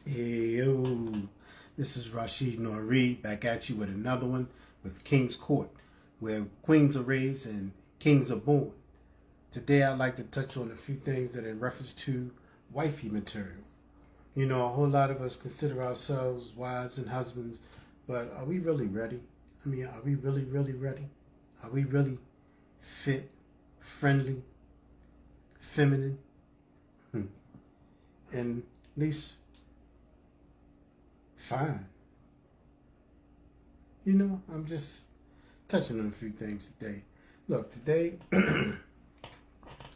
Hey, yo, this is Rashid Nori back at you with another one with King's Court, where queens are raised and kings are born. Today I'd like to touch on a few things that are in reference to wifey material. You know, a whole lot of us consider ourselves wives and husbands, but are we really ready? I mean, are we really, really ready? Are we really fit, friendly, feminine, and at least fine? You know, I'm just touching on a few things today. Look, today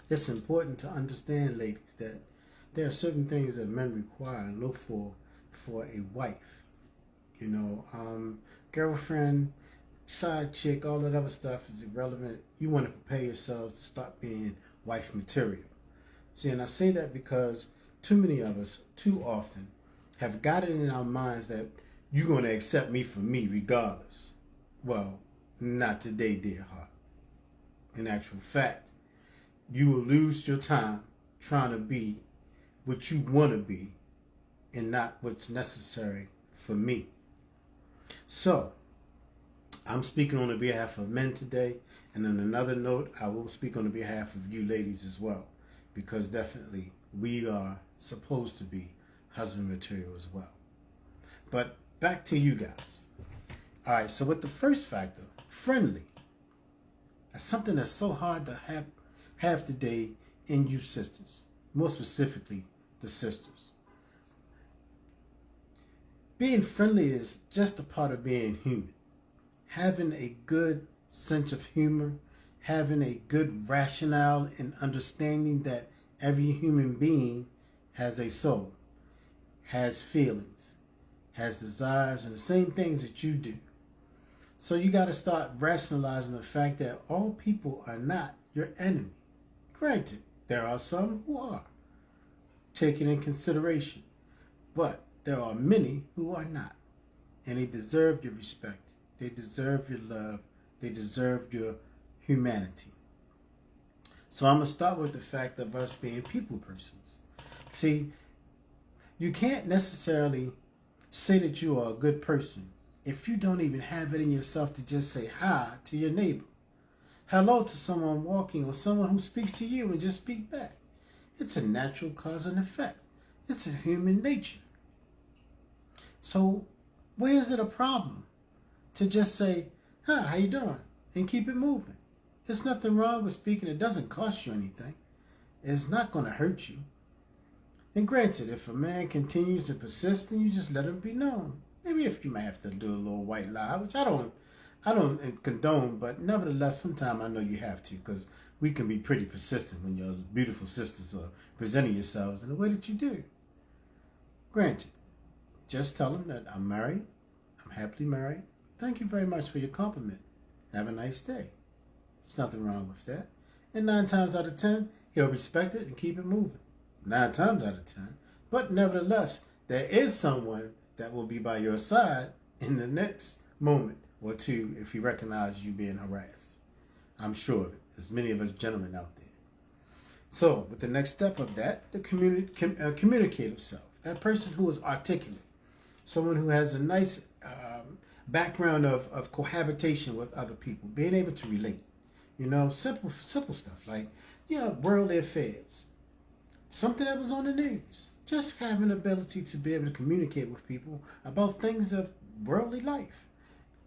it's important to understand, ladies, that there are certain things that men require and look for a wife. You know, girlfriend, side chick, all that other stuff is irrelevant. You want to prepare yourselves to stop being wife material. See, and I say that because too many of us, too often, have got it in our minds that you're going to accept me for me regardless. Well, not today, dear heart. In actual fact, you will lose your time trying to be what you want to be and not what's necessary for me. So, I'm speaking on the behalf of men today, and on another note, I will speak on the behalf of you ladies as well, because definitely we are supposed to be husband material as well. But back to you guys. All right, so with the first factor, friendly. That's something that's so hard to have today in you sisters, more specifically the sisters. Being friendly is just a part of being human. Having a good sense of humor, having a good rationale and understanding that every human being has a soul, has feelings, has desires, and the same things that you do. So you got to start rationalizing the fact that all people are not your enemy. Granted, there are some who are, taken in consideration, but there are many who are not, and they deserve your respect. They deserve your love. They deserve your humanity. So I'm going to start with the fact of us being people persons. See, you can't necessarily say that you are a good person if you don't even have it in yourself to just say hi to your neighbor. Hello to someone walking or someone who speaks to you and just speak back. It's a natural cause and effect. It's a human nature. So where is it a problem to just say, hi, how you doing? And keep it moving. There's nothing wrong with speaking. It doesn't cost you anything. It's not going to hurt you. And granted, if a man continues to persist, then you just let him be known. Maybe if you might have to do a little white lie, which I don't condone, but nevertheless, sometimes I know you have to, because we can be pretty persistent when your beautiful sisters are presenting yourselves in the way that you do. Granted, just tell him that I'm married, I'm happily married. Thank you very much for your compliment. Have a nice day. There's nothing wrong with that. And 9 times out of 10, he'll respect it and keep it moving. 9 times out of 10. But nevertheless, there is someone that will be by your side in the next moment or two if he recognizes you being harassed. I'm sure of it. There's many of us gentlemen out there. So, with the next step of that, the communicative self. That person who is articulate. Someone who has a nice background of cohabitation with other people. Being able to relate. You know, simple stuff like, worldly affairs. Something that was on the news. Just having the ability to be able to communicate with people about things of worldly life.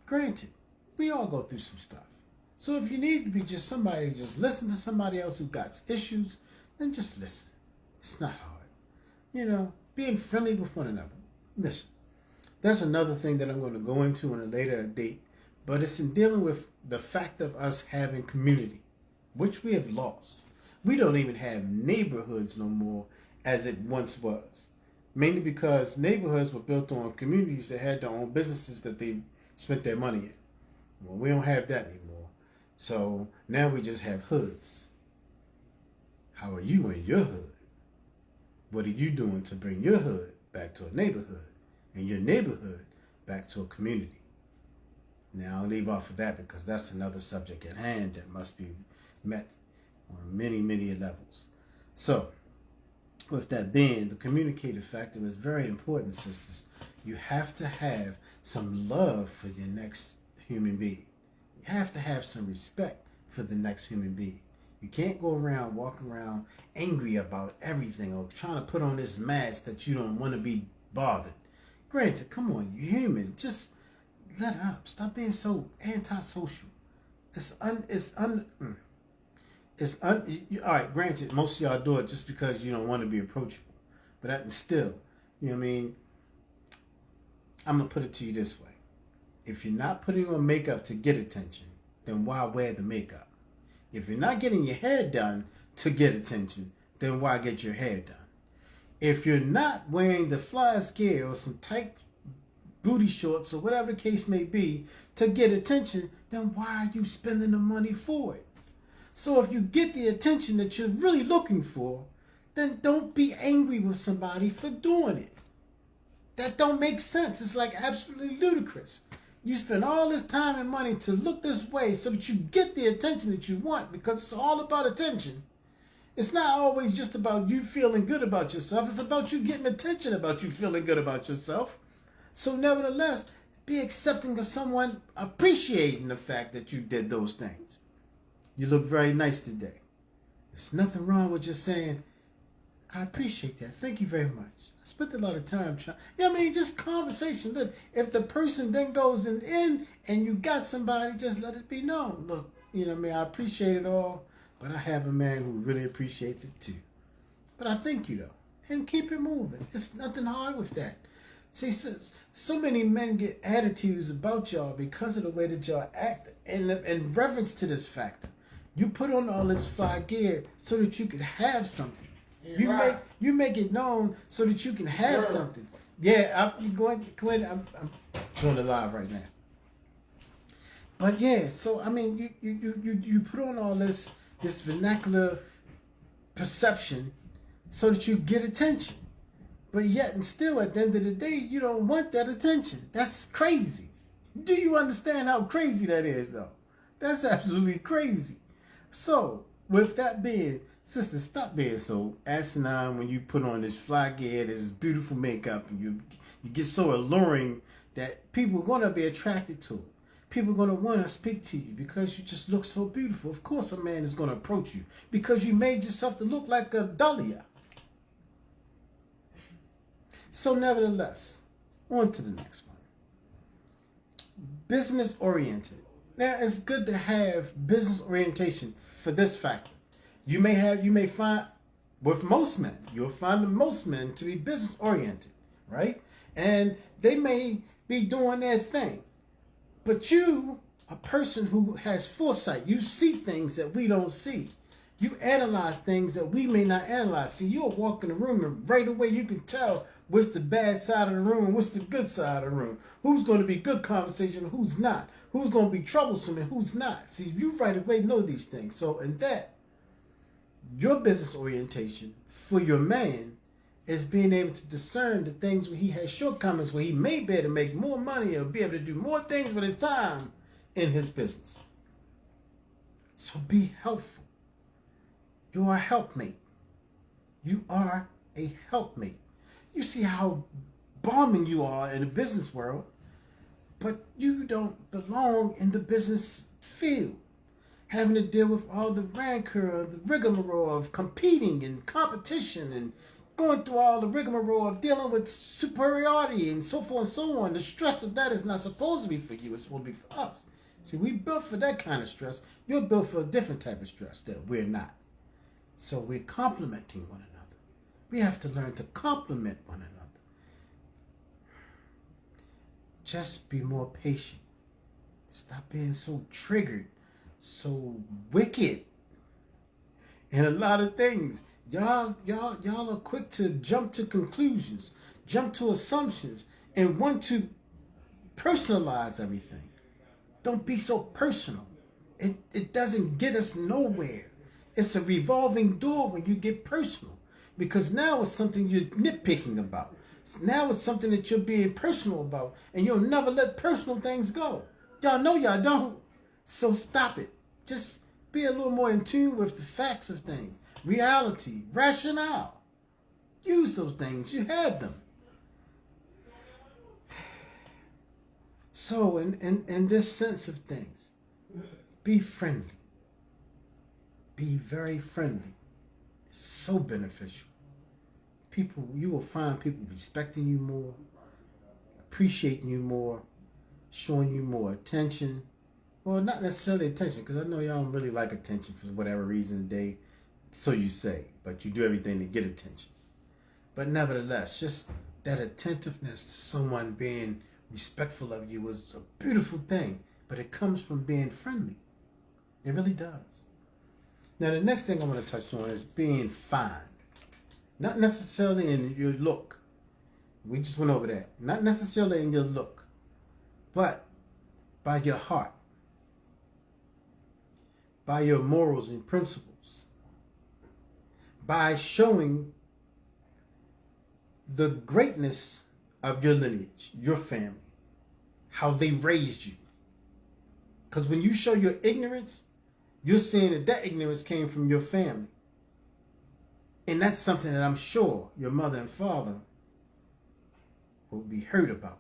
Granted, we all go through some stuff. So if you need to be just somebody, just listen to somebody else who got issues, then just listen. It's not hard. Being friendly with one another. Listen, that's another thing that I'm going to go into on a later date, but it's in dealing with the fact of us having community, which we have lost. We don't even have neighborhoods no more as it once was. Mainly because neighborhoods were built on communities that had their own businesses that they spent their money in. Well, we don't have that anymore. So now we just have hoods. How are you in your hood? What are you doing to bring your hood back to a neighborhood and your neighborhood back to a community? Now I'll leave off of that because that's another subject at hand that must be met on many, many levels. So, with that being, the communicative factor is very important, sisters. You have to have some love for your next human being. You have to have some respect for the next human being. You can't go around, walk around angry about everything or trying to put on this mask that you don't want to be bothered. Granted, come on, you're human. Just let up. Stop being so antisocial. All right, granted, most of y'all do it just because you don't want to be approachable. But that still, you know what I mean? I'm going to put it to you this way. If you're not putting on makeup to get attention, then why wear the makeup? If you're not getting your hair done to get attention, then why get your hair done? If you're not wearing the flyest gear or some tight booty shorts or whatever the case may be to get attention, then why are you spending the money for it? So if you get the attention that you're really looking for, then don't be angry with somebody for doing it. That don't make sense. It's like absolutely ludicrous. You spend all this time and money to look this way so that you get the attention that you want, because it's all about attention. It's not always just about you feeling good about yourself. It's about you getting attention about you feeling good about yourself. So nevertheless, be accepting of someone appreciating the fact that you did those things. You look very nice today. There's nothing wrong with just saying, I appreciate that. Thank you very much. I spent a lot of time trying. You know what I mean? Just conversation. Look, if the person then goes in and you got somebody, just let it be known. Look, you know what I mean? I appreciate it all, but I have a man who really appreciates it too. But I thank you though. And keep it moving. There's nothing hard with that. See, so many men get attitudes about y'all because of the way that y'all act. And in reference to this factor, you put on all this fly gear so that you could have something. You make it known so that you can have something. Yeah, go ahead. I'm doing it live right now. But yeah, so I mean, you put on all this vernacular perception so that you get attention. But yet and still, at the end of the day, you don't want that attention. That's crazy. Do you understand how crazy that is, though? That's absolutely crazy. So, with that being, sister, stop being so asinine when you put on this fly gear, this beautiful makeup, and you get so alluring that people are going to be attracted to it. People are going to want to speak to you because you just look so beautiful. Of course a man is going to approach you because you made yourself to look like a dahlia. So nevertheless, on to the next one. Business oriented. Now it's good to have business orientation for this factor. You may find with most men, you'll find most men to be business oriented, right? And they may be doing their thing. But you, a person who has foresight, you see things that we don't see. You analyze things that we may not analyze. See, you'll walk in the room and right away you can tell what's the bad side of the room and what's the good side of the room. Who's going to be good conversation and who's not. Who's going to be troublesome and who's not. See, you right away know these things. So in that, your business orientation for your man is being able to discern the things where he has shortcomings, where he may be able to make more money or be able to do more things with his time in his business. So be helpful. You are a helpmate. You are a helpmate. You see how bombing you are in the business world, but you don't belong in the business field. Having to deal with all the rancor, the rigmarole of competing and competition and going through all the rigmarole of dealing with superiority and so forth and so on. The stress of that is not supposed to be for you. It's supposed to be for us. See, we built for that kind of stress. You're built for a different type of stress that we're not. So we're complementing one another. We have to learn to complement one another. Just be more patient. Stop being so triggered, so wicked. And a lot of things. Y'all are quick to jump to conclusions, jump to assumptions, and want to personalize everything. Don't be so personal. It doesn't get us nowhere. It's a revolving door when you get personal. Because now it's something you're nitpicking about. Now it's something that you're being personal about. And you'll never let personal things go. Y'all know y'all don't. So stop it. Just be a little more in tune with the facts of things. Reality. Rationale. Use those things. You have them. So in this sense of things, be friendly. Be very friendly. It's so beneficial. You will find people respecting you more, appreciating you more, showing you more attention. Well, not necessarily attention, because I know y'all don't really like attention for whatever reason today, so you say, but you do everything to get attention. But nevertheless, just that attentiveness to someone being respectful of you is a beautiful thing, but it comes from being friendly. It really does. Now, the next thing I want to touch on is being fine. Not necessarily in your look. We just went over that. Not necessarily in your look, but by your heart, by your morals and principles, by showing the greatness of your lineage, your family, how they raised you. Because when you show your ignorance, you're saying that ignorance came from your family. And that's something that I'm sure your mother and father will be hurt about.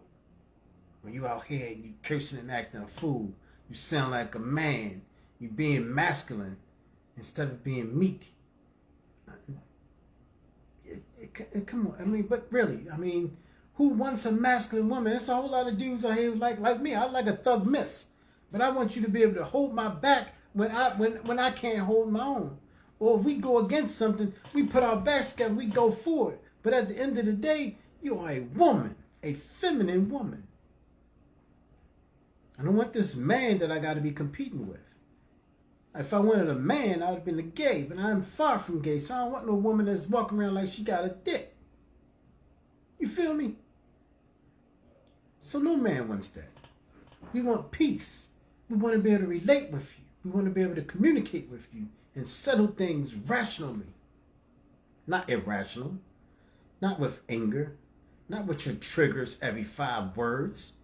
When you out here and you cursing and acting a fool, you sound like a man. You being masculine instead of being meek. Come on, I mean, but really, I mean, who wants a masculine woman? There's a whole lot of dudes out here like me. I like a thug miss, but I want you to be able to hold my back when I can't hold my own. Or if we go against something, we put our backs together, we go forward. But at the end of the day, you are a woman, a feminine woman. I don't want this man that I got to be competing with. If I wanted a man, I would have been a gay, but I'm far from gay, so I don't want no woman that's walking around like she got a dick. You feel me? So no man wants that. We want peace. We want to be able to relate with you. We want to be able to communicate with you and settle things rationally. Not irrational. Not with anger. Not with your triggers every 5 words.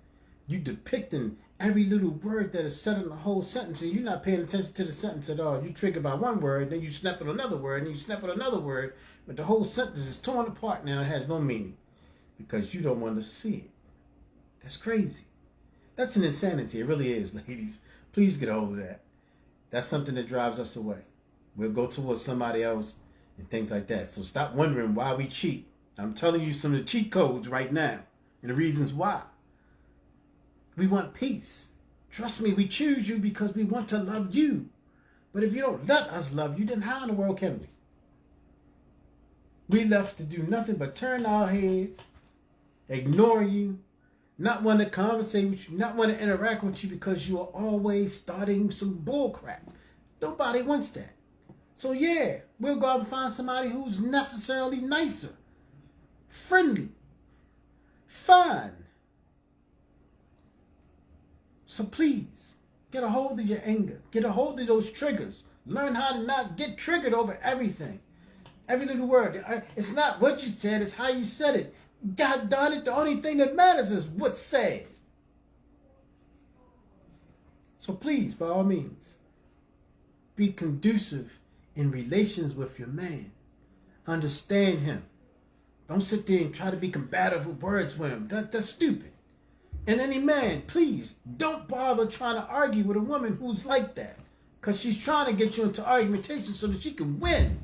You depicting every little word that is said in the whole sentence, and you're not paying attention to the sentence at all. You trigger by one word, then you snap at another word, and you snap at another word, but the whole sentence is torn apart now and has no meaning because you don't want to see it. That's crazy. That's an insanity. It really is, ladies. Please get a hold of that. That's something that drives us away. We'll go towards somebody else and things like that. So stop wondering why we cheat. I'm telling you some of the cheat codes right now and the reasons why. We want peace. Trust me, we choose you because we want to love you. But if you don't let us love you, then how in the world can we? We left to do nothing but turn our heads, ignore you, not want to conversate with you, not want to interact with you because you are always starting some bull crap. Nobody wants that. So yeah, we'll go out and find somebody who's necessarily nicer, friendly, fun. So please, get a hold of your anger. Get a hold of those triggers. Learn how to not get triggered over everything. Every little word. It's not what you said, it's how you said it. God darn it, the only thing that matters is what's said. So please, by all means, be conducive in relations with your man. Understand him. Don't sit there and try to be combative with words with him. That's stupid. And any man, please, don't bother trying to argue with a woman who's like that. Because she's trying to get you into argumentation so that she can win.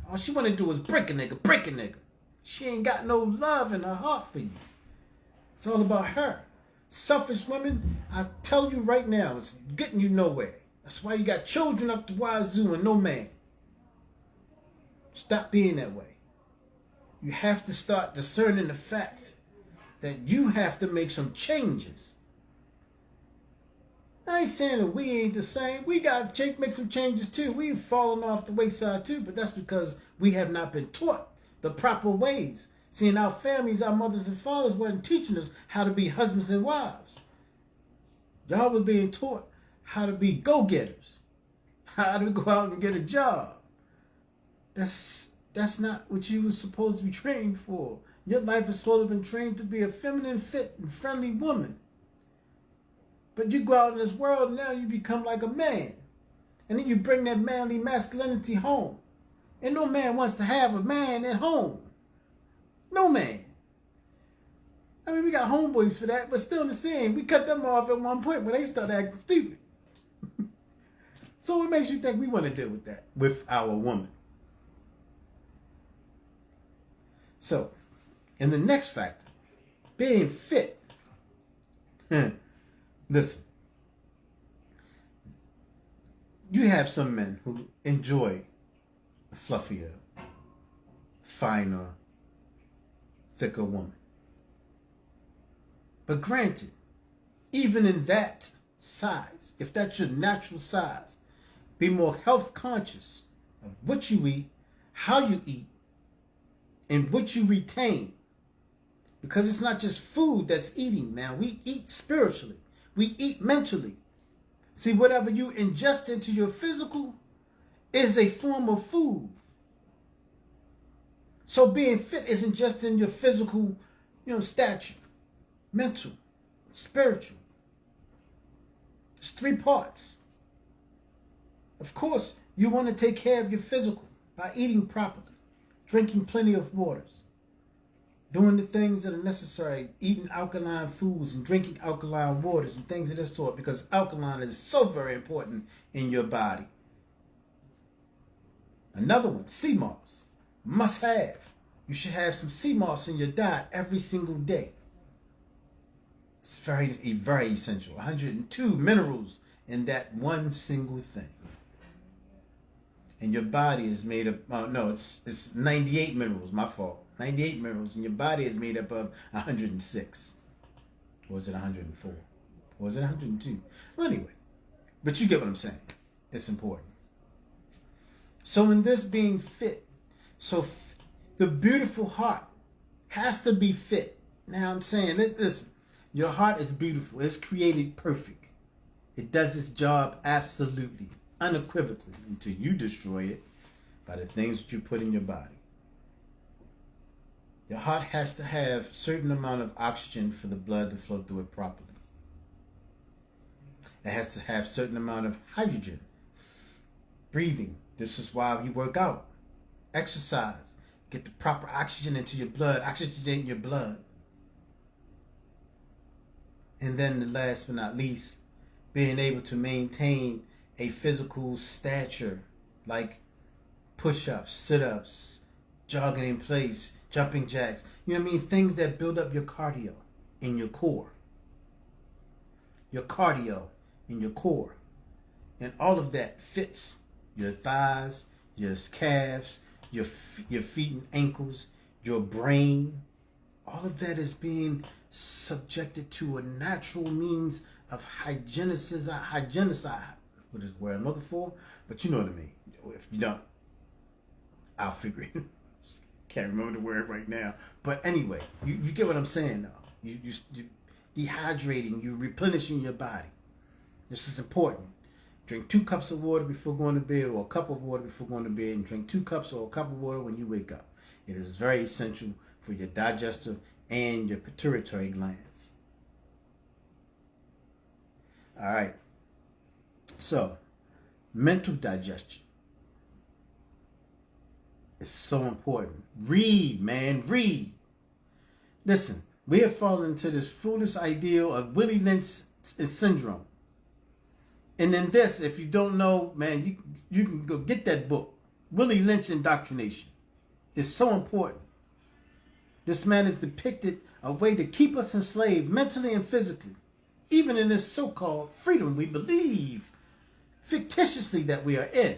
All she want to do is break a nigga. She ain't got no love in her heart for you. It's all about her. Selfish women, I tell you right now, it's getting you nowhere. That's why you got children up the wazoo and no man. Stop being that way. You have to start discerning the facts that you have to make some changes. I ain't saying that we ain't the same. We got to make some changes too. We've fallen off the wayside too, but that's because we have not been taught the proper ways. See, in our families, our mothers and fathers weren't teaching us how to be husbands and wives. Y'all were being taught how to be go-getters, how to go out and get a job. That's not what you were supposed to be trained for. Your life is supposed to have been trained to be a feminine, fit, and friendly woman. But you go out in this world and now you become like a man. And then you bring that manly masculinity home. And no man wants to have a man at home. No man. I mean, we got homeboys for that, but still the same. We cut them off at one point when they start acting stupid. So what makes you think we want to deal with that with our woman? So, in the next factor, being fit. Listen, you have some men who enjoy a fluffier, finer, thicker woman. But granted, even in that size, if that's your natural size, be more health conscious of what you eat, how you eat, and what you retain. Because it's not just food that's eating now. We eat spiritually. We eat mentally. See, whatever you ingest into your physical is a form of food. So being fit isn't just in your physical, stature. Mental, spiritual. There's 3 parts. Of course, you want to take care of your physical by eating properly, drinking plenty of waters, doing the things that are necessary, eating alkaline foods and drinking alkaline waters and things of this sort, because alkaline is so very important in your body. Another one, sea moss. Must have. You should have some sea moss in your diet every single day. It's very, very essential. 102 minerals in that one single thing. And your body is made up, it's 98 minerals, my fault. 98 minerals, and your body is made up of 106. Or was it 104? Or was it 102? Well, anyway, but you get what I'm saying. It's important. So in this being fit, the beautiful heart has to be fit. Now I'm saying, listen, your heart is beautiful. It's created perfect. It does its job absolutely, unequivocally, until you destroy it by the things that you put in your body. Your heart has to have a certain amount of oxygen for the blood to flow through it properly. It has to have a certain amount of hydrogen. Breathing. This is why you work out. Exercise. Get the proper oxygen into your blood. Oxygenate your blood. And then the last but not least, being able to maintain a physical stature like push-ups, sit-ups, jogging in place, jumping jacks. You know what I mean? Things that build up your cardio in your core. Your cardio in your core. And all of that fits your thighs, your calves, your feet and ankles, your brain. All of that is being subjected to a natural means of hygienicide. What is the word I'm looking for? But you know what I mean. If you don't, I'll figure it. Can't remember the word right now. But anyway, you get what I'm saying though. You dehydrating, you replenishing your body. This is important. Drink 2 cups of water before going to bed, or a cup of water before going to bed, and drink 2 cups or a cup of water when you wake up. It is very essential for your digestive and your pituitary glands. All right. So, mental digestion is so important. Read, man, read. Listen, we have fallen into this foolish ideal of Willie Lynch syndrome. And in this, if you don't know, man, you can go get that book, Willie Lynch Indoctrination. It's so important. This man has depicted a way to keep us enslaved mentally and physically, even in this so-called freedom we believe fictitiously that we are in.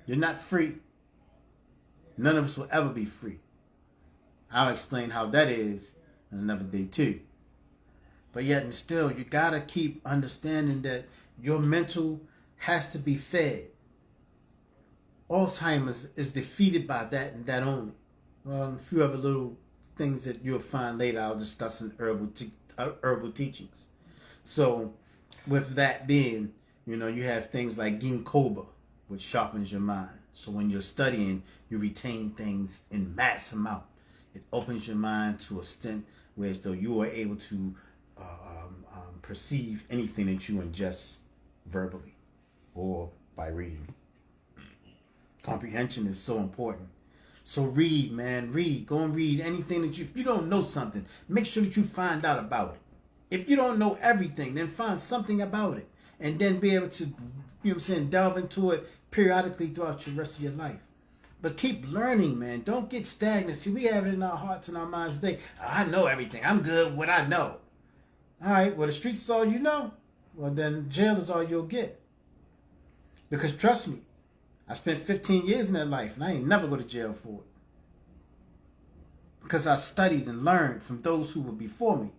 You're not free. None of us will ever be free. I'll explain how that is in another day too. But yet and still, you gotta keep understanding that your mental has to be fed. Alzheimer's is defeated by that and that only. Well, a few other little things that you'll find later I'll discuss in herbal teachings. So, with that being, you have things like ginkgo, which sharpens your mind. So when you're studying, you retain things in mass amount. It opens your mind to a extent where as though you are able to perceive anything that you ingest verbally or by reading. Comprehension is so important. So read, man, read. Go and read anything that if you don't know something, make sure that you find out about it. If you don't know everything, then find something about it. And then be able to, you know what I'm saying, delve into it periodically throughout the rest of your life. But keep learning, man. Don't get stagnant. See, we have it in our hearts and our minds today. I know everything. I'm good with what I know. All right, well, the streets is all you know. Well, then jail is all you'll get. Because trust me, I spent 15 years in that life, and I ain't never go to jail for it. Because I studied and learned from those who were before me.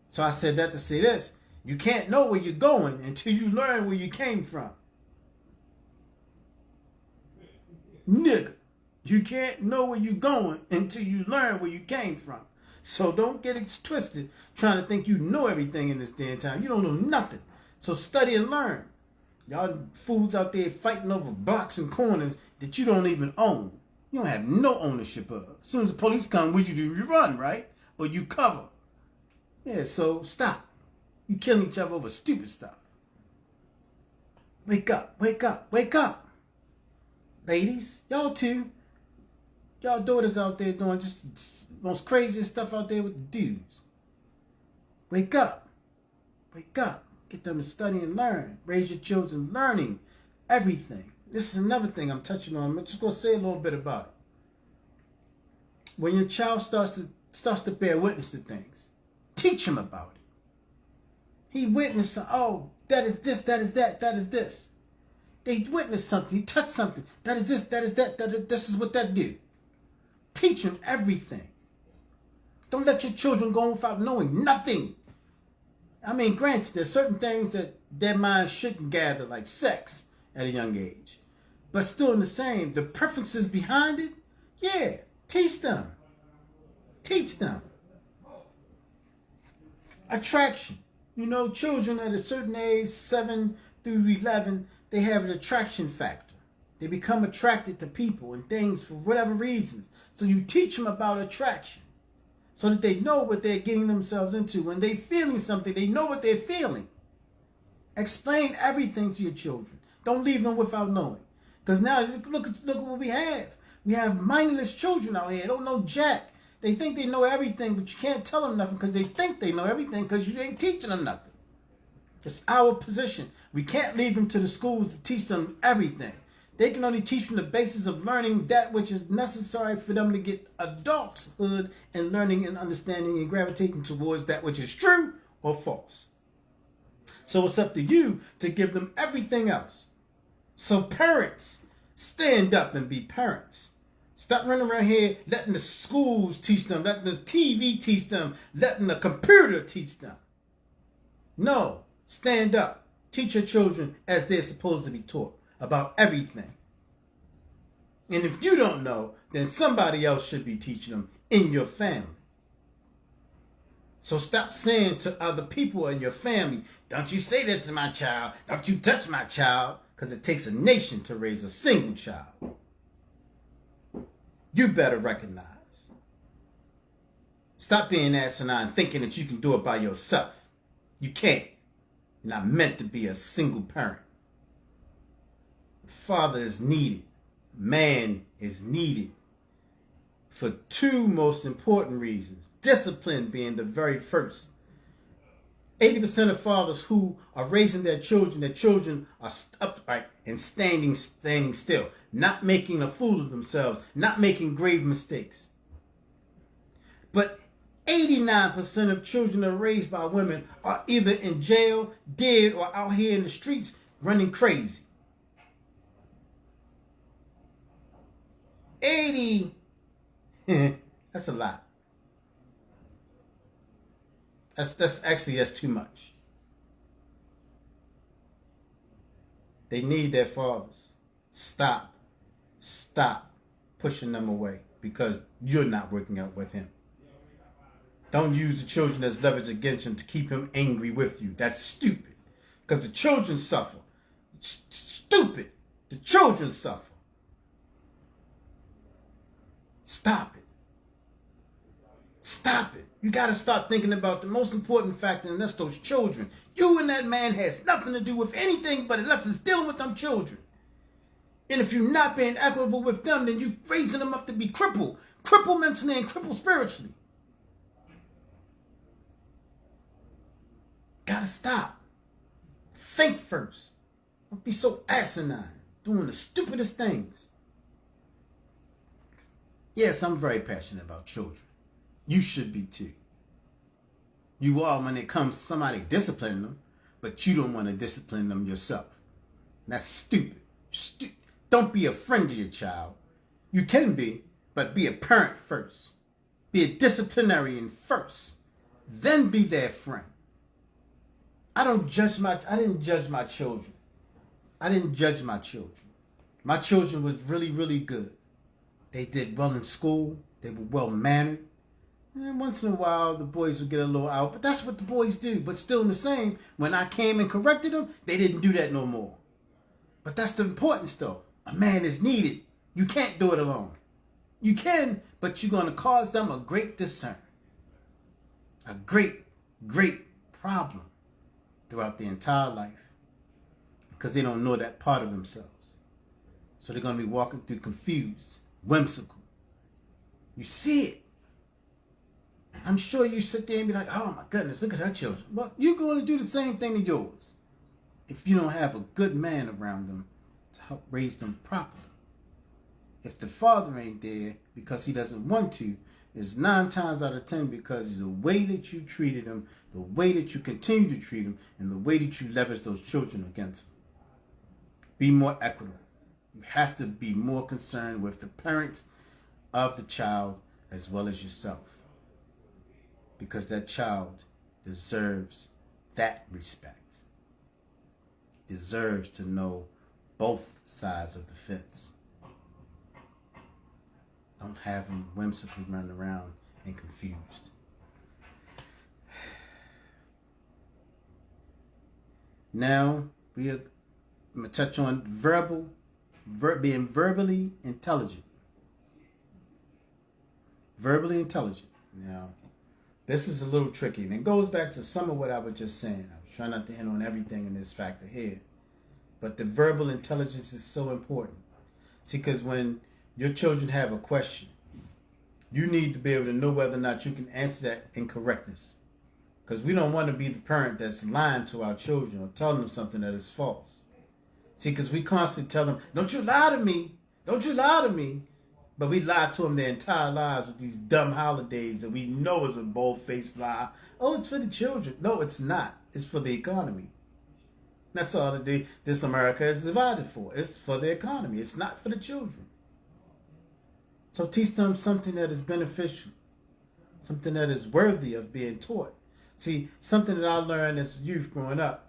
So I said that to say this. You can't know where you're going until you learn where you came from. Nigga, you can't know where you're going until you learn where you came from. So don't get it twisted trying to think you know everything in this damn time. You don't know nothing. So study and learn. Y'all fools out there fighting over blocks and corners that you don't even own. You don't have no ownership of. As soon as the police come, what you do? You run, right? Or you cover. Yeah, so stop. You killing each other over stupid stuff. Wake up, wake up, wake up. Ladies, y'all too. Y'all daughters out there doing just most craziest stuff out there with the dudes. Wake up. Wake up. Get them to study and learn. Raise your children learning everything. This is another thing I'm touching on. I'm just going to say a little bit about it. When your child starts to bear witness to things, teach him about it. He witnessed, oh, that is this, that is that, that is this. They witnessed something, he touched something. That is this, that is that, this is what that do. Teach them everything. Don't let your children go without knowing nothing. I mean, granted, there's certain things that their minds shouldn't gather, like sex, at a young age. But still in the same, the preferences behind it, yeah, teach them. Teach them. Attraction. You know, children at a certain age, 7 through 11, they have an attraction factor. They become attracted to people and things for whatever reasons. So you teach them about attraction so that they know what they're getting themselves into. When they're feeling something, they know what they're feeling. Explain everything to your children. Don't leave them without knowing. Because now, look at what we have. We have mindless children out here. They don't know jack. They think they know everything, but you can't tell them nothing because they think they know everything because you ain't teaching them nothing. It's our position. We can't leave them to the schools to teach them everything. They can only teach them the basis of learning that which is necessary for them to get adulthood and learning and understanding and gravitating towards that which is true or false. So it's up to you to give them everything else. So parents, stand up and be parents. Stop running around here letting the schools teach them, letting the TV teach them, letting the computer teach them. No, stand up. Teach your children as they're supposed to be taught about everything. And if you don't know, then somebody else should be teaching them in your family. So stop saying to other people in your family, don't you say that to my child, don't you touch my child, because it takes a nation to raise a single child. You better recognize. Stop being asinine thinking that you can do it by yourself. You can't. You're not meant to be a single parent. Father is needed. Man is needed for two most important reasons. Discipline being the very first. 80% of fathers who are raising their children are upright and standing still, not making a fool of themselves, not making grave mistakes. But 89% of children that are raised by women are either in jail, dead, or out here in the streets running crazy. 80, that's a lot. That's too much. They need their fathers. Stop pushing them away because you're not working out with him. Don't use the children as leverage against him to keep him angry with you. That's stupid. Because the children suffer. Stupid. The children suffer. Stop it. Stop it. You got to start thinking about the most important factor, and that's those children. You and that man has nothing to do with anything but unless it's dealing with them children. And if you're not being equitable with them, then you're raising them up to be crippled. Crippled mentally and crippled spiritually. Gotta stop. Think first. Don't be so asinine. Doing the stupidest things. Yes, I'm very passionate about children. You should be too. You are when it comes to somebody disciplining them, but you don't want to discipline them yourself. That's stupid. Don't be a friend to your child. You can be, but be a parent first. Be a disciplinarian first. Then be their friend. I didn't judge my children. I didn't judge my children. My children was really, really good. They did well in school. They were well mannered. And once in a while, the boys would get a little out. But that's what the boys do. But still in the same, when I came and corrected them, they didn't do that no more. But that's the importance, though. A man is needed. You can't do it alone. You can, but you're going to cause them a great concern. A great, great problem throughout their entire life. Because they don't know that part of themselves. So they're going to be walking through confused, whimsical. You see it. I'm sure you sit there and be like, oh my goodness, look at her children. Well, you're going to do the same thing to yours. If you don't have a good man around them to help raise them properly. If the father ain't there because he doesn't want to, it's 9 times out of 10 because of the way that you treated him, the way that you continue to treat him, and the way that you leverage those children against him. Be more equitable. You have to be more concerned with the parents of the child as well as yourself. Because that child deserves that respect. Deserves to know both sides of the fence. Don't have them whimsically running around and confused. Now, I'm going to touch on being verbally intelligent. Verbally intelligent. Now, this is a little tricky, and it goes back to some of what I was just saying. I was trying not to hit on everything in this factor here. But the verbal intelligence is so important. See, because when your children have a question, you need to be able to know whether or not you can answer that in correctness. Because we don't want to be the parent that's lying to our children or telling them something that is false. See, because we constantly tell them, don't you lie to me. Don't you lie to me. But we lie to them their entire lives with these dumb holidays that we know is a bold-faced lie. Oh, it's for the children. No, it's not. It's for the economy. That's all that this America is divided for. It's for the economy. It's not for the children. So teach them something that is beneficial. Something that is worthy of being taught. See, something that I learned as a youth growing up.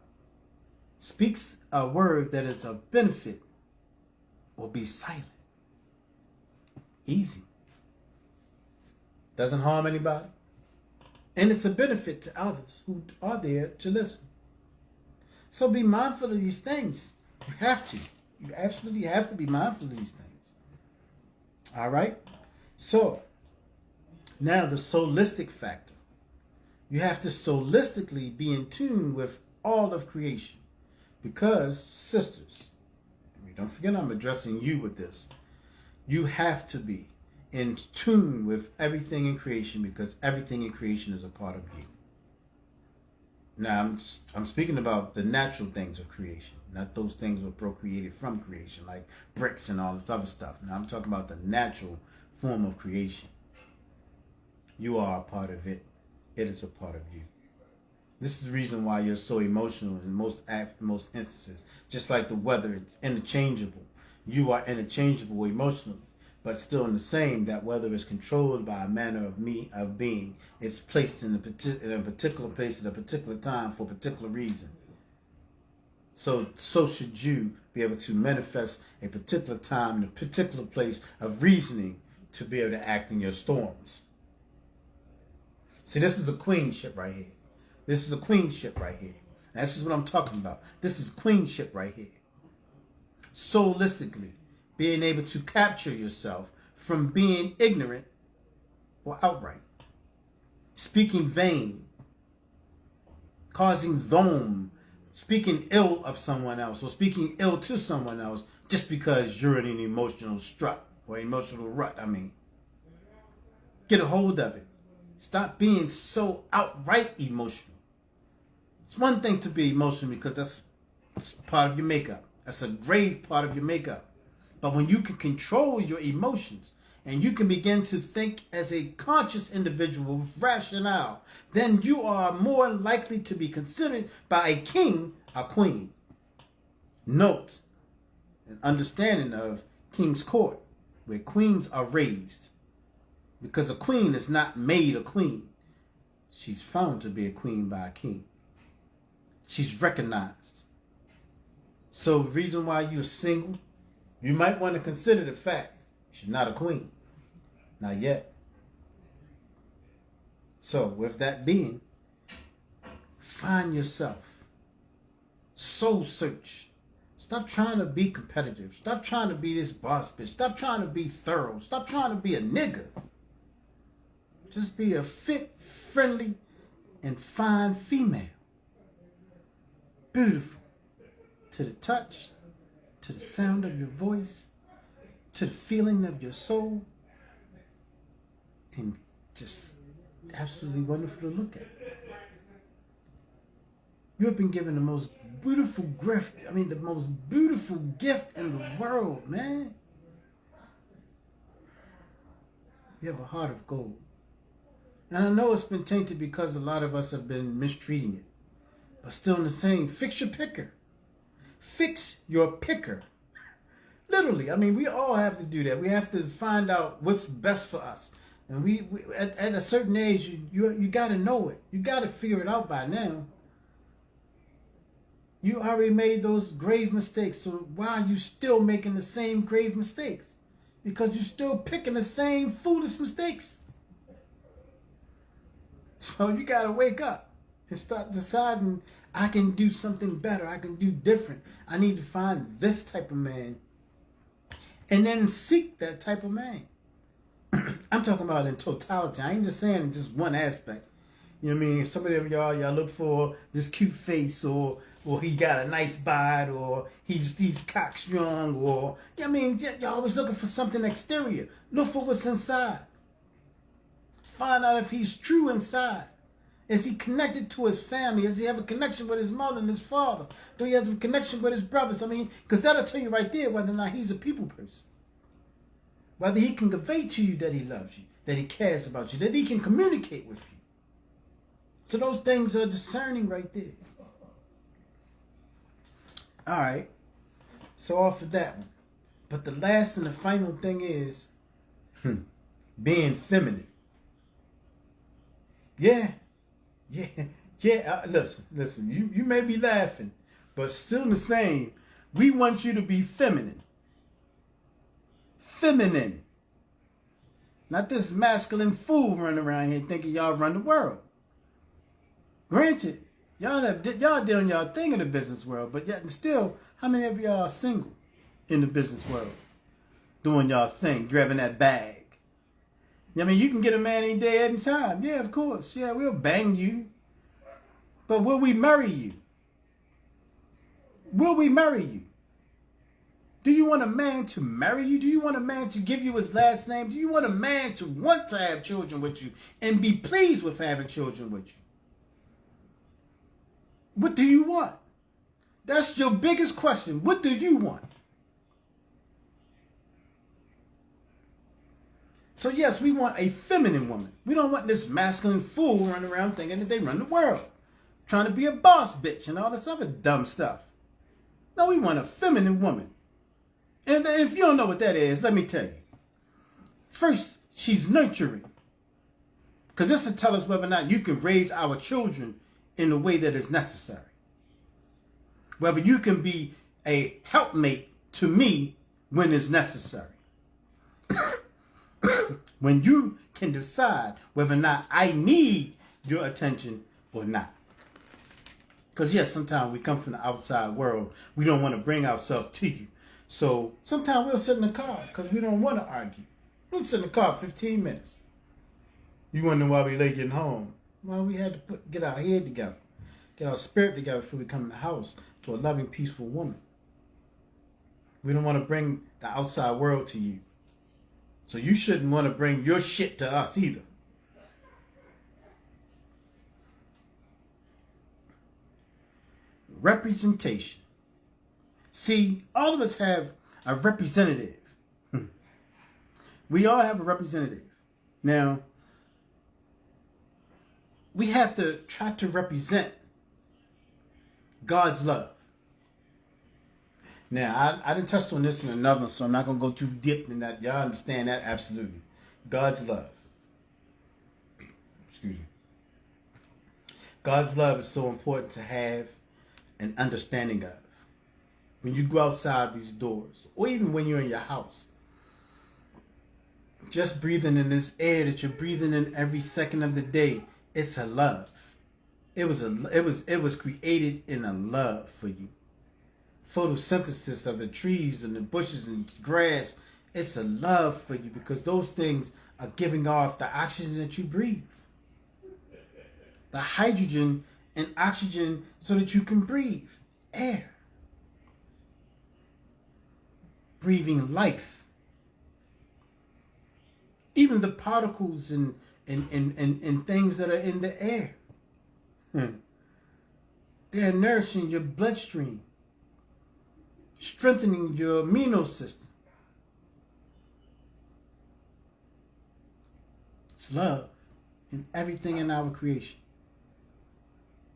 Speaks a word that is of benefit or be silent. Easy. Doesn't harm anybody. And it's a benefit to others who are there to listen. So be mindful of these things. You have to. You absolutely have to be mindful of these things. All right? So, now the solistic factor. You have to solistically be in tune with all of creation. Because, sisters, don't forget I'm addressing you with this. You have to be in tune with everything in creation because everything in creation is a part of you. Now, I'm speaking about the natural things of creation, not those things that were procreated from creation, like bricks and all this other stuff. Now, I'm talking about the natural form of creation. You are a part of it. It is a part of you. This is the reason why you're so emotional in most instances. Just like the weather, it's interchangeable. You are interchangeable emotionally, but still in the same. That weather is controlled by a manner of being. It's placed in a particular place at a particular time for a particular reason. So should you be able to manifest a particular time in a particular place of reasoning to be able to act in your storms. See, this is the queenship right here. This is a queenship right here. This is what I'm talking about. This is queenship right here. Solistically, being able to capture yourself from being ignorant or outright. Speaking vain. Causing dome. Speaking ill of someone else or speaking ill to someone else just because you're in an emotional strut or emotional rut. I mean, get a hold of it. Stop being so outright emotional. It's one thing to be emotional because that's part of your makeup. That's a grave part of your makeup. But when you can control your emotions and you can begin to think as a conscious individual with rationale, then you are more likely to be considered by a king or queen. Note an understanding of king's court, where queens are raised. Because a queen is not made a queen. She's found to be a queen by a king. She's recognized. So the reason why you're single, you might want to consider the fact she's not a queen. Not yet. So with that being, find yourself. Soul search. Stop trying to be competitive. Stop trying to be this boss bitch. Stop trying to be thorough. Stop trying to be a nigga. Just be a fit, friendly, and fine female. Beautiful. To the touch, to the sound of your voice, to the feeling of your soul, and just absolutely wonderful to look at. You have been given the most beautiful gift, the most beautiful gift in the world, man. You have a heart of gold. And I know it's been tainted because a lot of us have been mistreating it. But still in the same, fix your picker. Fix your picker. Literally, we all have to do that. We have to find out what's best for us. And we at a certain age, you got to know it. You got to figure it out by now. You already made those grave mistakes. So why are you still making the same grave mistakes? Because you're still picking the same foolish mistakes. So you got to wake up and start deciding, I can do something better. I can do different. I need to find this type of man. And then seek that type of man. I'm talking about in totality. I ain't just saying in just one aspect. You know what I mean? Some of y'all look for this cute face, or he got a nice bod, or he's cockstrong, or y'all always looking for something exterior. Look for what's inside. Find out if he's true inside. Is he connected to his family? Does he have a connection with his mother and his father? Do he have a connection with his brothers? Because that'll tell you right there whether or not he's a people person. Whether he can convey to you that he loves you, that he cares about you, that he can communicate with you. So those things are discerning right there. All right. So off of that one. But the last and the final thing is being feminine. Yeah. Listen. You may be laughing, but still the same. We want you to be feminine. Feminine. Not this masculine fool running around here thinking y'all run the world. Granted, y'all doing y'all thing in the business world, but yet and still, how many of y'all are single in the business world? Doing y'all thing, grabbing that bag. You can get a man any day, any time. Yeah, of course. Yeah, we'll bang you. But will we marry you? Will we marry you? Do you want a man to marry you? Do you want a man to give you his last name? Do you want a man to want to have children with you and be pleased with having children with you? What do you want? That's your biggest question. What do you want? So yes, we want a feminine woman. We don't want this masculine fool running around thinking that they run the world. Trying to be a boss bitch and all this other dumb stuff. No, we want a feminine woman. And if you don't know what that is, let me tell you. First, she's nurturing. Because this will tell us whether or not you can raise our children in the way that is necessary. Whether you can be a helpmate to me when it's necessary. When you can decide whether or not I need your attention or not. Because yes, sometimes we come from the outside world. We don't want to bring ourselves to you. So sometimes we'll sit in the car because we don't want to argue. We'll sit in the car 15 minutes. You wonder why we late getting home. Well, we had to get our head together. Get our spirit together before we come in the house to a loving, peaceful woman. We don't want to bring the outside world to you. So you shouldn't want to bring your shit to us either. Representation. See, all of us have a representative. We all have a representative. Now, we have to try to represent God's love. Now, I didn't touch on this in another one, so I'm not going to go too deep in that. Y'all understand that? Absolutely. God's love. Excuse me. God's love is so important to have an understanding of. When you go outside these doors, or even when you're in your house, just breathing in this air that you're breathing in every second of the day, it's a love. It was created in a love for you. Photosynthesis of the trees and the bushes and grass, it's a love for you because those things are giving off the oxygen that you breathe. The hydrogen and oxygen so that you can breathe air. Breathing life. Even the particles and things that are in the air. They're nourishing your bloodstream, strengthening your immune system. It's love in everything in our creation.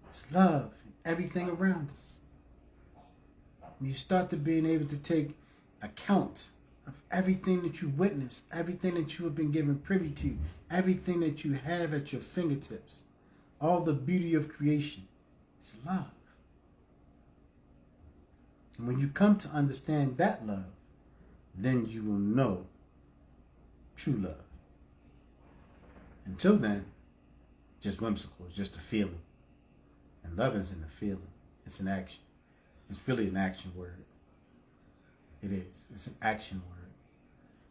It's love in everything around us. When you start to being able to take account of everything that you witnessed, everything that you have been given privy to, everything that you have at your fingertips, all the beauty of creation, it's love. And when you come to understand that love, then you will know true love. Until then, just whimsical, it's just a feeling. And love isn't a feeling, it's an action. It's really an action word. It is. It's an action word.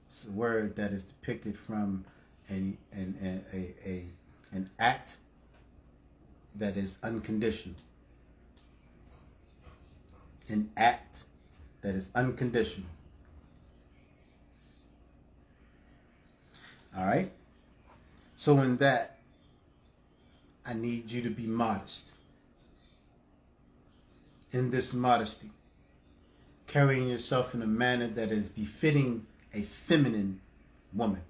It's a word that is depicted from an act that is unconditional. An act that is unconditional. All right? So in that, I need you to be modest. In this modesty, carrying yourself in a manner that is befitting a feminine woman.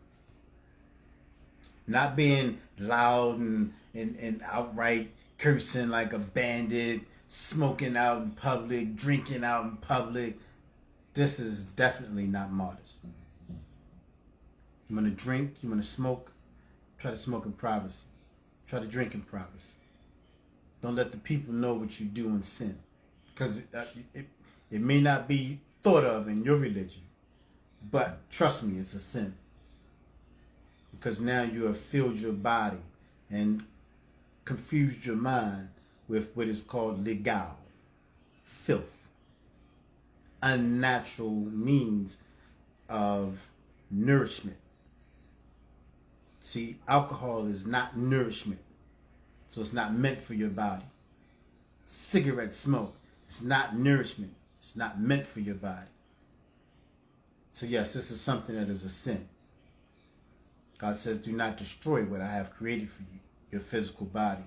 Not being loud and outright cursing like a bandit, smoking out in public, drinking out in public. This is definitely not modest. You want to drink, you want to smoke, try to smoke in privacy. Try to drink in privacy. Don't let the people know what you do in sin. Because it may not be thought of in your religion. But trust me, it's a sin. Because now you have filled your body and confused your mind with what is called legal, filth, unnatural means of nourishment. See, alcohol is not nourishment, so it's not meant for your body. Cigarette smoke, it's not nourishment, it's not meant for your body. So yes, this is something that is a sin. God says, do not destroy what I have created for you, your physical body.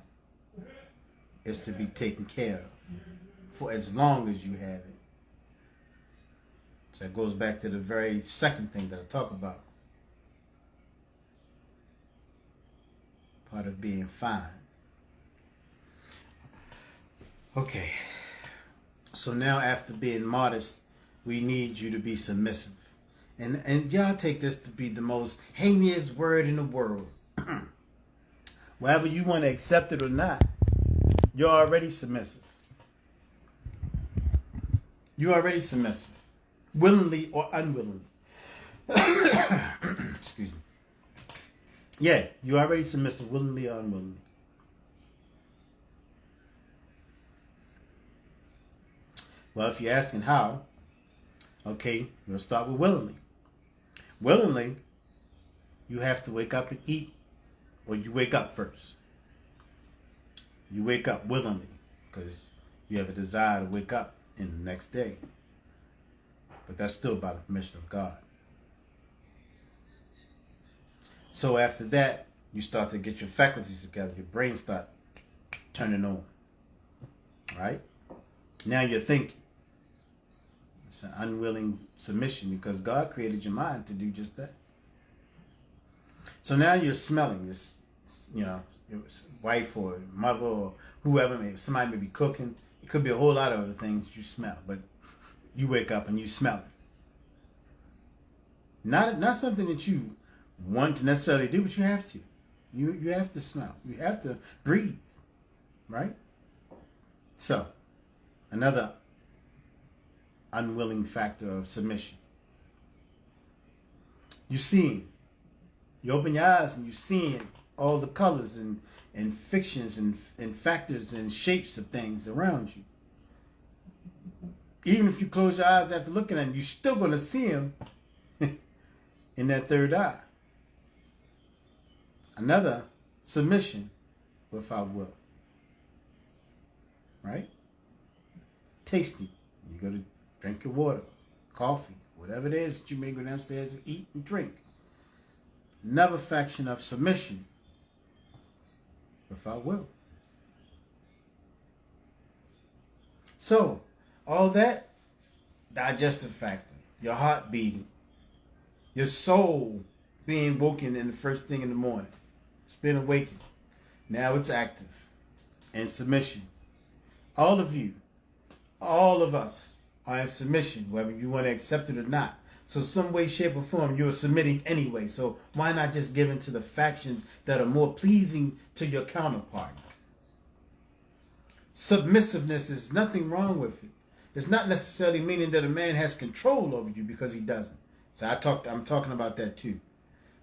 Is to be taken care of for as long as you have it. So that goes back to the very second thing that I talk about. Part of being fine. Okay. So now after being modest, we need you to be submissive. And y'all take this to be the most heinous word in the world. Whether you want to accept it or not, you're already submissive. You're already submissive. Willingly or unwillingly. Excuse me. Yeah, you're already submissive, willingly or unwillingly. Well, if you're asking how, okay, we'll start with willingly. Willingly, you have to wake up and eat, or you wake up first. You wake up willingly because you have a desire to wake up in the next day. but that's still by the permission of God. So after that, you start to get your faculties together. Your brain start turning on. Right? Now you're thinking. It's an unwilling submission because God created your mind to do just that. So now you're smelling this, your wife or mother or whoever, maybe somebody may be cooking. It could be a whole lot of other things you smell, but you wake up and you smell it. Not something that you want to necessarily do, but you have to. You have to smell. You have to breathe, right? So, another unwilling factor of submission. You're seeing. You open your eyes and you're seeing all the colors and fictions and factors and shapes of things around you. Even if you close your eyes after looking at them, you're still going to see them in that third eye. Another submission without will. Right? Tasting. You go to drink your water, coffee, whatever it is that you may go downstairs and eat and drink. Another faction of submission without will. So, all that, digestive factor, your heart beating, your soul being woken in the first thing in the morning. It's been awakened. Now it's active. And submission. All of you, all of us are in submission, whether you want to accept it or not. So some way, shape, or form, you're submitting anyway. So why not just give in to the factions that are more pleasing to your counterpart? Submissiveness is nothing wrong with it. It's not necessarily meaning that a man has control over you, because he doesn't. So I'm talking about that too.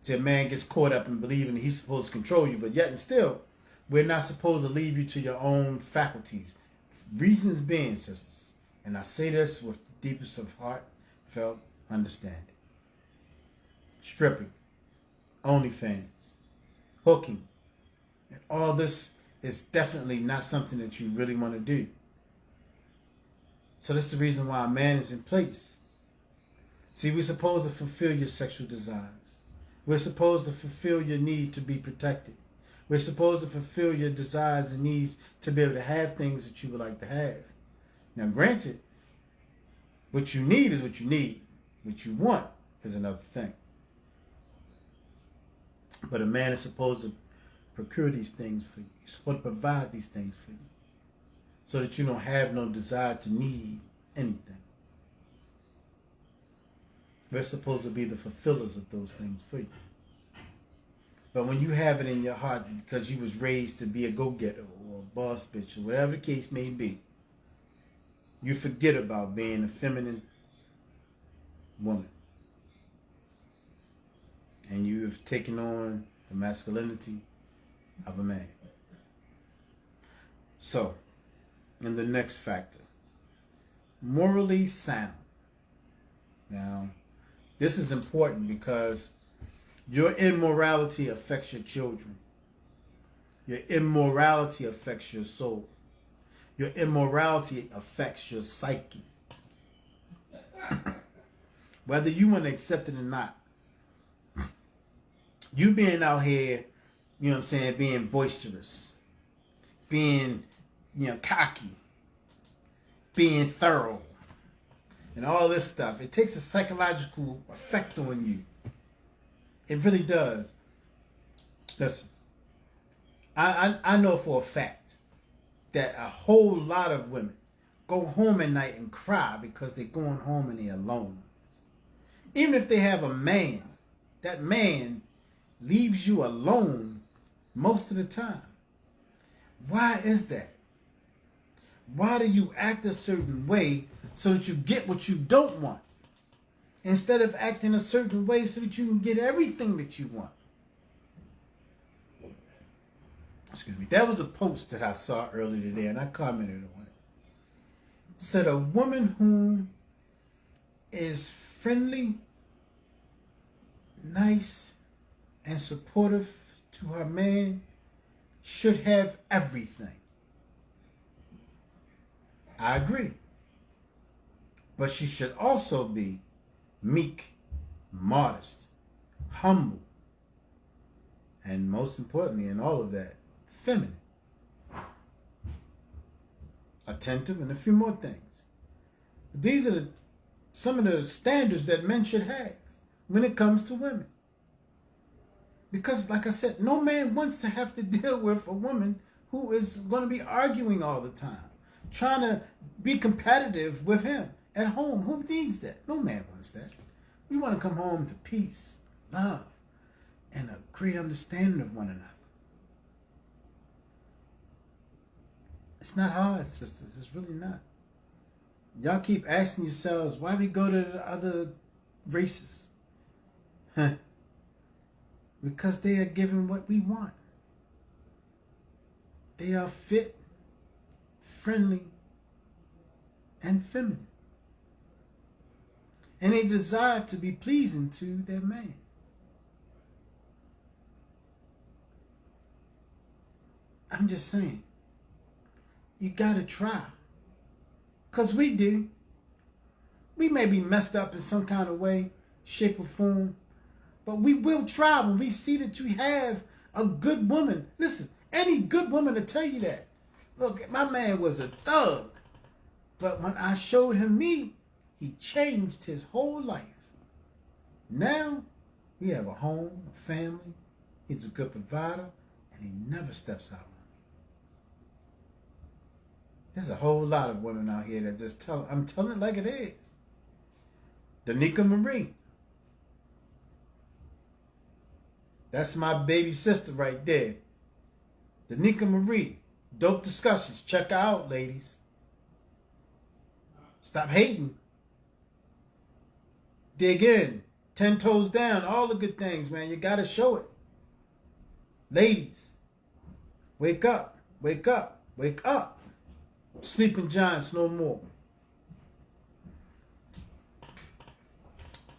See, a man gets caught up in believing he's supposed to control you, but yet and still, we're not supposed to leave you to your own faculties. Reasons being, sisters, and I say this with the deepest of heartfelt understanding. Stripping, OnlyFans, hooking, and all this is definitely not something that you really want to do. So this is the reason why a man is in place. See, we're supposed to fulfill your sexual desires. We're supposed to fulfill your need to be protected. We're supposed to fulfill your desires and needs to be able to have things that you would like to have. Now, granted, what you need is what you need. What you want is another thing. But a man is supposed to procure these things for you. He's supposed to provide these things for you, so that you don't have no desire to need anything. We're supposed to be the fulfillers of those things for you. But when you have it in your heart because you was raised to be a go-getter or a boss bitch or whatever the case may be, you forget about being a feminine woman. And you have taken on the masculinity of a man. So, in the next factor, morally sound. Now, this is important because your immorality affects your children. Your immorality affects your soul. Your immorality affects your psyche. Whether you want to accept it or not, you being out here, you know what I'm saying, being boisterous, being, cocky, being thorough, and all this stuff, it takes a psychological effect on you. It really does. Listen, I know for a fact that a whole lot of women go home at night and cry because they're going home and they're alone. Even if they have a man, that man leaves you alone most of the time. Why is that? Why do you act a certain way so that you get what you don't want, instead of acting a certain way so that you can get everything that you want? Excuse me. That was a post that I saw earlier today, and I commented on it. It said a woman who is friendly, nice, and supportive to her man should have everything. I agree. But she should also be meek, modest, humble, and most importantly in all of that, feminine, attentive, and a few more things. These are some of the standards that men should have when it comes to women. Because, like I said, no man wants to have to deal with a woman who is going to be arguing all the time, trying to be competitive with him at home. Who needs that? No man wants that. We want to come home to peace, love, and a great understanding of one another. It's not hard, sisters. It's really not. Y'all keep asking yourselves, why we go to the other races? Because they are given what we want. They are fit, friendly, and feminine. And they desire to be pleasing to their man. I'm just saying, you gotta try. Because we do. We may be messed up in some kind of way, shape, or form, but we will try when we see that you have a good woman. Listen, any good woman will tell you that. Look, my man was a thug, but when I showed him me, he changed his whole life. Now, we have a home, a family, he's a good provider, and he never steps out on me. There's a whole lot of women out here that just tell, I'm telling it like it is. Danica Marie. That's my baby sister right there. Danica Marie. Dope discussions. Check her out, ladies. Stop hating. Dig in. 10 toes down. All the good things, man. You got to show it. Ladies. Wake up. Wake up. Wake up. Sleeping giants no more.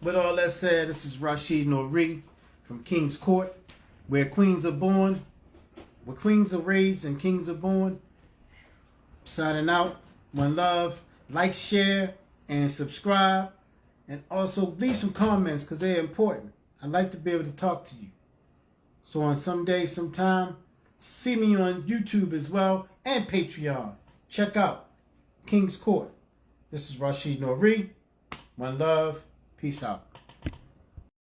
With all that said, this is Rashid Nori from King's Court, where queens are born, where queens are raised and kings are born. Signing out. One love. Like, share, and subscribe. And also leave some comments because they're important. I'd like to be able to talk to you. So on some day, sometime, see me on YouTube as well and Patreon. Check out King's Court. This is Rashid Nori. One love. Peace out.